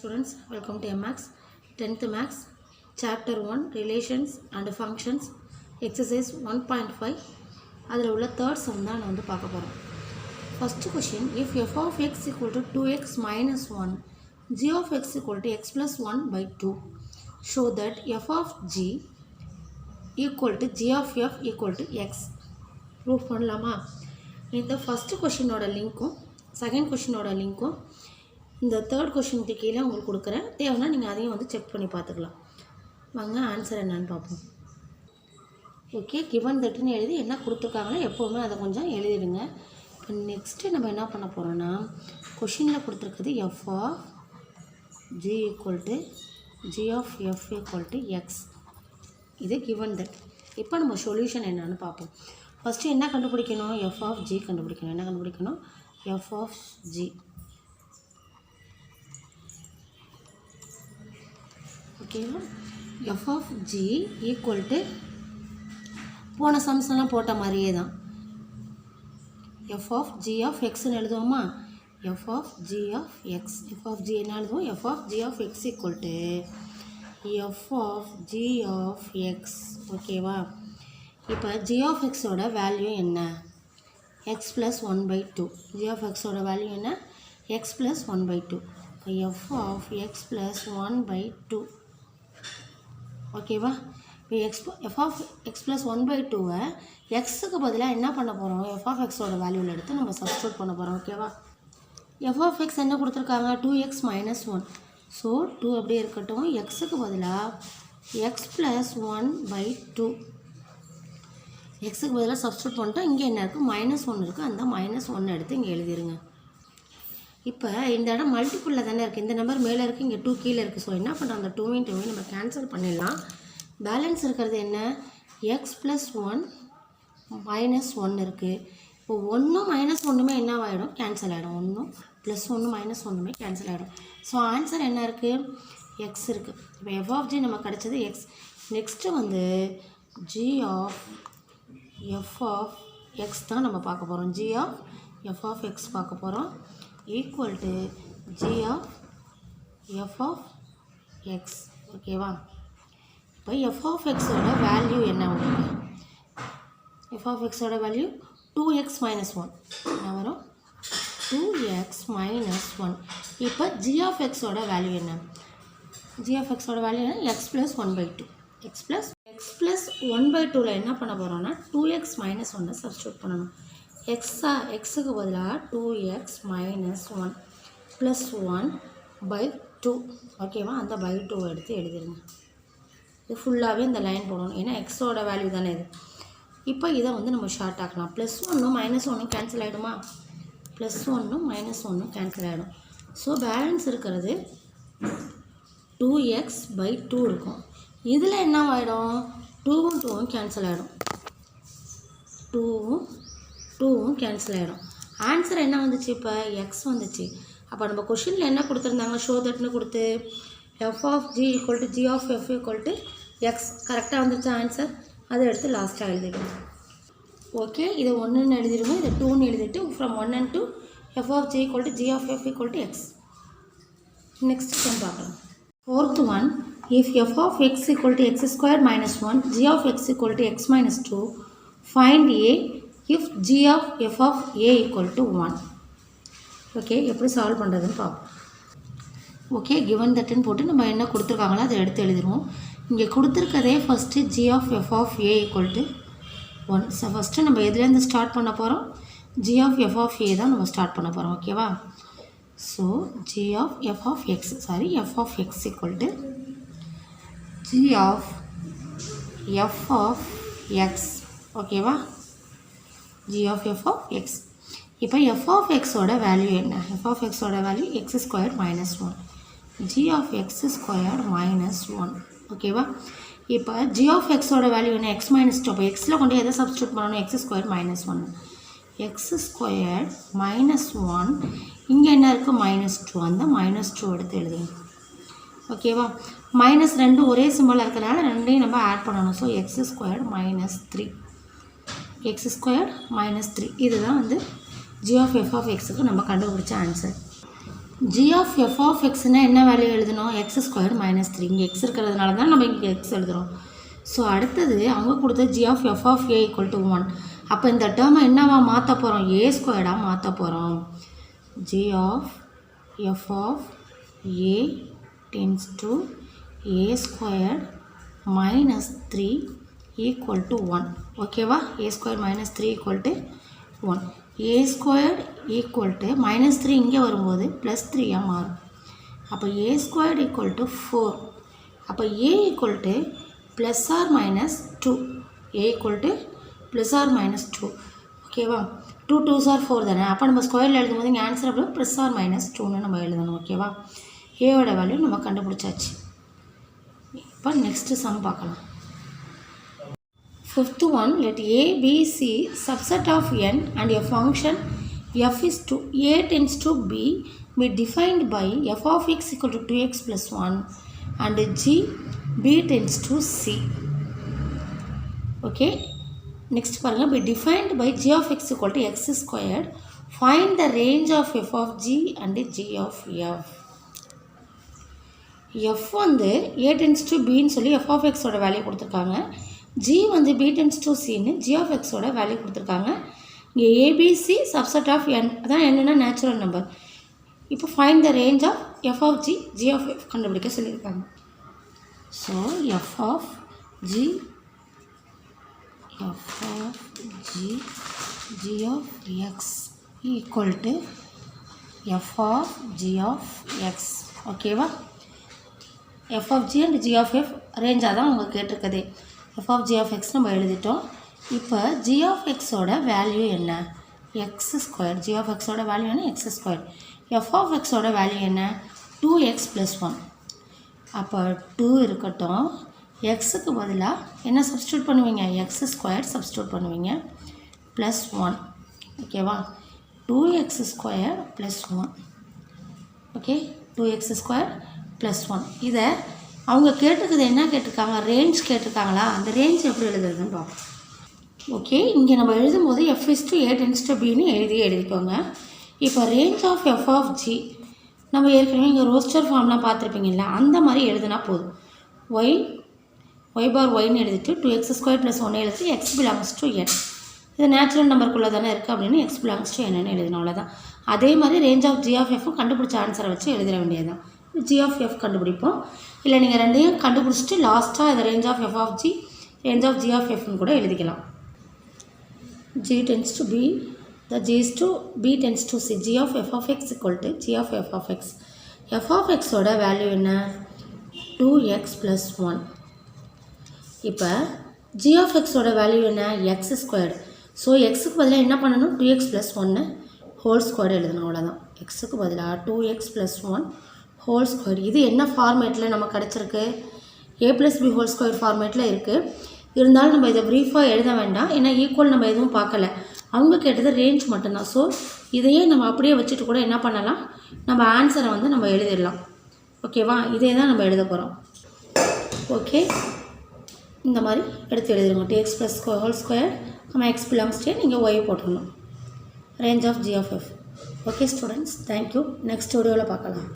Students, welcome to MX 10th Max Chapter 1 Relations and Functions Exercise 1.5 அதில் உள்ள third sum தான் நான் வந்து பார்க்க போகிறோம். First question, if f of x equal to 2x minus 1 g of x equal to x plus 1 by 2 show that f of g equal to g of f equal to x. Proof பண்ணலாமா? இந்த first question ஓட லிங்க்கும் second question ஓட லிங்க்கும் இந்த third கொஷினுக்கு கீழே உங்களுக்கு கொடுக்குறேன். தேவைன்னா நீங்கள் அதையும் வந்து செக் பண்ணி பார்த்துக்கலாம். வாங்க ஆன்சர் என்னன்னு பார்ப்போம். ஓகே, கிவன் தட்டுன்னு எழுதி என்ன கொடுத்துருக்காங்களோ எப்போவுமே அதை கொஞ்சம் எழுதிடுங்க. இப்போ நெக்ஸ்ட்டு நம்ம என்ன பண்ண போகிறோன்னா, கொஷினில் கொடுத்துருக்குது F of G equal to G of F equal to X. இது கிவன் தட். இப்போ நம்ம சொல்யூஷன் என்னன்னு பார்ப்போம். ஃபஸ்ட்டு என்ன கண்டுபிடிக்கணும்? எஃப் ஆஃப் ஜி கண்டுபிடிக்கணும். என்ன கண்டுபிடிக்கணும்? F of G. ஓகேவா? F of G equal to போன சம்ஸ்லாம் போட்ட மாதிரியே தான் எஃப் ஆஃப் ஜி ஆஃப் எக்ஸ்ன்னு எழுதுவோமா? F of G of X. F of G என்ன எழுதுவோம்? F of G of X equal to F of G of X. ஓகேவா? இப்போ ஜி ஆஃப் எக்ஸோட வேல்யூ என்ன? X plus 1/2. ஜி ஆஃப் எக்ஸோட value என்ன? X plus 1/2. இப்போ எஃப் ஆஃப் எக்ஸ் ப்ளஸ் 1/2. ஓகேவா? இப்போ எஃப் ஆஃப் எக்ஸ் ப்ளஸ் 1/2வை எக்ஸுக்கு பதிலாக என்ன பண்ண போகிறோம்? எஃப் ஆஃப் எக்ஸோட வேல்யூவில் எடுத்து நம்ம சப்ஸ்டியூட் பண்ண போகிறோம். ஓகேவா? எஃப் ஆஃப் எக்ஸ் என்ன கொடுத்துருக்காங்க? 2x - 1. ஸோ 2 அப்படியே இருக்கட்டும். எக்ஸுக்கு பதிலாக எக்ஸ் ப்ளஸ் 1/2. எக்ஸுக்கு பதிலாக சப்ஸ்டியூட் பண்ணிட்டோம். இங்கே என்ன இருக்குது? -1 இருக்குது. அந்த -1 எடுத்து இங்கே எழுதிருங்க. இப்போ இந்த இடம் மல்டிப்புளில் தானே இருக்குது. இந்த நம்பர் மேலே இருக்குது, இங்கே 2 கீழே இருக்குது. ஸோ என்ன பண்ணுறோம்? அந்த 2 நம்ம கேன்சல் பண்ணிடலாம். பேலன்ஸ் இருக்கிறது என்ன? எக்ஸ் ப்ளஸ் 1 -1 இருக்குது. இப்போ 1ம் -1மே என்ன ஆகிடும்? கேன்சல் ஆகிடும். 1ம் ப்ளஸ் 1 -1மே கேன்சல் ஆகிடும். ஸோ ஆன்சர் என்ன இருக்குது? எக்ஸ் இருக்குது. இப்போ எஃப் ஆஃப் ஜி நம்ம கிடச்சது எக்ஸ். நெக்ஸ்ட்டு வந்து G of F of X தான் நம்ம பார்க்க போகிறோம். G of F of X பார்க்க போகிறோம். Equal to G of F of X. ஓகேவா? இப்போ எஃப் ஆஃப் எக்ஸோட வேல்யூ என்ன உங்களுக்கு? எஃப் ஆஃப் எக்ஸோட வேல்யூ 2x - 1 என்ன வரும்? 2x - 1. இப்போ ஜி ஆஃப் எக்ஸோட வேல்யூ என்ன? ஜி ஆஃப் எக்ஸோட வேல்யூ என்ன? X plus 1/2. எக்ஸ் ப்ளஸ் 1/2ல என்ன பண்ண போகிறோம்னா 2x - 1 சப்ஸ்டியூட் பண்ணணும். எக்ஸுக்கு பதிலாக 2x - 1 ப்ளஸ் 1/2. ஓகேவா? அந்த /2 எடுத்து எழுதிருங்க. இது ஃபுல்லாகவே இந்த லைன் போடணும். ஏன்னா எக்ஸோட வேல்யூ தானே இது. இப்போ இதை வந்து நம்ம ஷார்ட் ஆக்கலாம். ப்ளஸ் 1ம் -1ம் கேன்சல் ஆகிடுமா? ப்ளஸ் 1ம் -1ம் கேன்சல் ஆகிடும். ஸோ பேலன்ஸ் இருக்கிறது 2x/2 இருக்கும். இதில் என்ன ஆகிடும்? 2ம் 2ம் கேன்சல் ஆகிடும். 2ம் கேன்சல் ஆகிடும். ஆன்சர் என்ன வந்துச்சு? இப்போ எக்ஸ் வந்துச்சு. அப்போ நம்ம கொஷினில் என்ன கொடுத்துருந்தாங்க? ஷோ தட்னு கொடுத்து F of G equal to G of F equal to X. கரெக்டாக வந்துச்சு ஆன்சர். அதை எடுத்து லாஸ்ட்டாக எழுதிடுவோம். ஓகே, இதை 1ன்னு எழுதிடுவோம். இதை 2ன்னு எழுதிட்டு from 1 and 2 F of G equal to G of F equal to X. Next time பார்க்கலாம். Fourth one, if f of x equal to x square minus 1 g of x equal to x minus 2 find a if g of f of a equal to 1. Okay, எப்படி solve பண்ணுறதுன்னு பார்ப்போம். Okay, given தட்டுன்னு போட்டு நம்ம என்ன கொடுத்துருக்காங்களோ அதை எடுத்து எழுதிடுவோம். இங்கே கொடுத்துருக்கதே first g of f of a equal to 1. So first நம்ம எதுலேருந்து ஸ்டார்ட் பண்ண போகிறோம்? g of f of a தான் நம்ம ஸ்டார்ட் பண்ண போகிறோம். ஓகேவா? So g of f of x equal to g of f of x. ஓகேவா? g of f of x. இப்போ f of x ஓட வேல்யூ என்ன? f of x ஓட value x squared minus 1. g of x squared minus 1. ஓகேவா? இப்போ g of x ஓட value என்ன? x minus 2. அப்போ xல கொண்டு எதை சப்ஸ்டியூட் பண்ணணும்? x squared minus 1. x squared minus 1. இங்கே என்ன இருக்குது? -2. அந்த -2 எடுத்து எழுதுங்க. ஓகேவா? -2 ஒரே சிம்பிளாக இருக்கிறனால ரெண்டையும் நம்ம ஆட் பண்ணணும். So x squared minus 3. x squared minus 3. இதுதான் வந்து g of f of xக்கு நம்ம கண்டுபிடிச்ச answer. g of f of xனா என்ன வேல்யூ எழுதணும் x ஸ்கொயர் மைனஸ் 3 இங்கே x இருக்கிறதுனால தான் நம்ம இங்கே x எழுதுகிறோம். ஸோ அடுத்தது அவங்க கொடுத்த g of f of a equal to 1. அப்போ இந்த டேர்மை என்னவா மாற்ற போகிறோம், a ஸ்கொயர்டாக மாற்ற போகிறோம். g of f of a tends to a squared minus 3 equal to 1. ஓகேவா, a squared minus 3 equal to 1. a squared equal to minus 3 இங்கே வரும்போது plus 3 மாறும். அப்போ a squared equal to 4. அப்போ a equal to plus or minus 2. a equal to plus or minus 2. ஓகேவா, 2 2s are 4 தானே. அப்போ நம்ம ஸ்கொயரில் எழுதும்போது இங்கே ஆன்சர் அப்போ ப்ளஸ் ஆர் மைனஸ் 2ன்னு நம்ம எழுதணும். ஓகேவா, ஏவோட வேல்யூ நம்ம கண்டுபிடிச்சாச்சு. இப்போ நெக்ஸ்ட்டு சம் பார்க்கலாம். Fifth one, let a b c subset of n and a function f is to a tends to b be defined by f of x equal to 2x plus 1 and g b tends to c. Okay, next பாருங்க, be defined by g of x equal to x squared. Find the range of f of g and g of f. f வந்து a tends to b ன்னு சொல்லி f of x ஓட value கொடுத்துருக்காங்க. g வந்து b tends to c ன்னு g of x ஓட value கொடுத்துருக்காங்க. இங்கே abc subset of n, அதான் என்னென்னா நேச்சுரல் நம்பர். இப்போ find the range of f of g, g of f கண்டுபிடிக்க சொல்லியிருக்காங்க. So f of g, g of x equal to f of g of x. ஓகேவா, f of g and g of f ரேஞ்சாக தான் அவங்க கேட்டிருக்கதே. f of g of x நம்ம எழுதிட்டோம். இப்போ g of x ஓட value என்ன, x square. g of x ஓட value என்ன, x square. f of x ஓட வேல்யூ என்ன, 2x plus 1. அப்போ 2 இருக்கட்டும், எக்ஸுக்கு பதிலாக என்ன சப்ஸ்டியூட் பண்ணுவீங்க, x ஸ்கொயர் சப்ஸ்டியூட் பண்ணுவீங்க ப்ளஸ் 1. ஓகேவா, 2x square plus 1. Okay, 2x square plus 1. இதை அவங்க கேட்டிருக்குது என்ன கேட்டிருக்காங்க, ரேஞ்ச் கேட்டிருக்காங்களா, அந்த ரேஞ்ச் எப்படி எழுதுறதுன்னு பார்ப்போம். ஓகே, இங்கே நம்ம எழுதும்போது f is to a tends to bன்னு எழுதிக்கோங்க. இப்போ range of f of g நம்ம ஏற்கனவே இங்கே ரோஸ்டர் ஃபார்ம்லாம் பார்த்துருப்பீங்கல்ல, அந்த மாதிரி எழுதுனா போதும். y bar yன்னு எழுதிட்டு 2x ஸ்கொயர் ப்ளஸ் 1 எழுதிட்டு x belongs to n. இது நேச்சுரல் நம்பருக்குள்ளே தானே இருக்குது அப்படின்னு x belongs to n எழுதணும், அவ்வளோதான். அதே மாதிரி range of g of f கண்டுபிடிச்ச ஆன்சரை வச்சு எழுதிட வேண்டியது தான். g of f கண்டுபிடிப்போம். இல்லை நீங்கள் ரெண்டையும் கண்டுபிடிச்சிட்டு லாஸ்ட்டாக இந்த range of f of g, range of g of fன்னு கூட எழுதிக்கலாம். g tends to b, the g is to b tends to c. g of f of x equal to g of f of x. f of x ஓட value என்ன, 2x plus 1. இப்போ g of x ஓட value என்ன, x squared. So எக்ஸுக்கு பதிலாக என்ன பண்ணணும், 2x plus 1 whole square எழுதணும், அவ்வளோதான். எக்ஸுக்கு பதிலாக 2x plus 1 ஹோல் ஸ்கொயர். இது என்ன ஃபார்மேட்டில் நம்ம கிடச்சிருக்கு, a plus b whole square ஃபார்மேட்டில் இருக்குது. இருந்தாலும் நம்ம இதை ப்ரீஃபாக எழுத வேண்டாம், ஏன்னா ஈக்குவல் நம்ம எதுவும் பார்க்கல, அவங்க கேட்டது ரேஞ்ச் மட்டும்தான். ஸோ இதையே நம்ம அப்படியே வச்சுட்டு கூட என்ன பண்ணலாம், நம்ம ஆன்சரை வந்து நம்ம எழுதிடலாம். ஓகேவா, இதே தான் நம்ம எழுத போகிறோம். ஓகே, இந்த மாதிரி எடுத்து எழுதிடுங்க. 2x plus whole square x belongs to நீங்கள் y போட்டுடணும். Range of g of f. Okay students, thank you. Next வீடியோவில் பார்க்கலாம்.